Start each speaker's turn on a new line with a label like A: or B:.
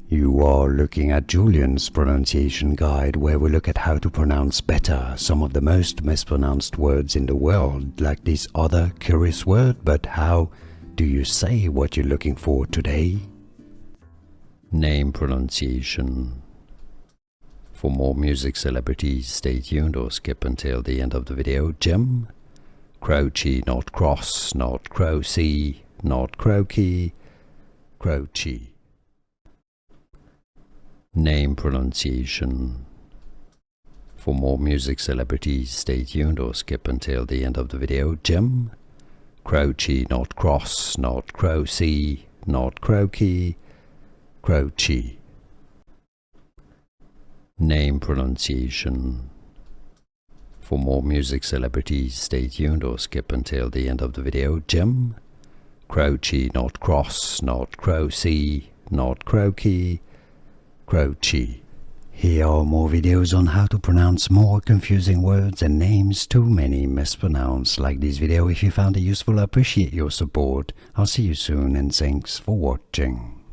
A: You are looking at Julian's pronunciation guide, where we look at how to pronounce better some of the most mispronounced words in the world, like this other curious word. But how do you say what you're looking for today? Name pronunciation. For more music celebrities, stay tuned or skip until the end of the video. Jim Croce, not Cross, not Croce, not Croaky, Croce. Name pronunciation. For more music celebrities, stay tuned or skip until the end of the video. Jim Croce, not Cross, not Croce, not Croaky, Croce. Name pronunciation. For more music celebrities, stay tuned or skip until the end of the video. Jim Croce, not Cross, not Croce, not Croaky, Croce. Here are more videos on how to pronounce more confusing words and names too many mispronounced. Like this video if you found it useful. I appreciate your support. I'll see you soon and thanks for watching.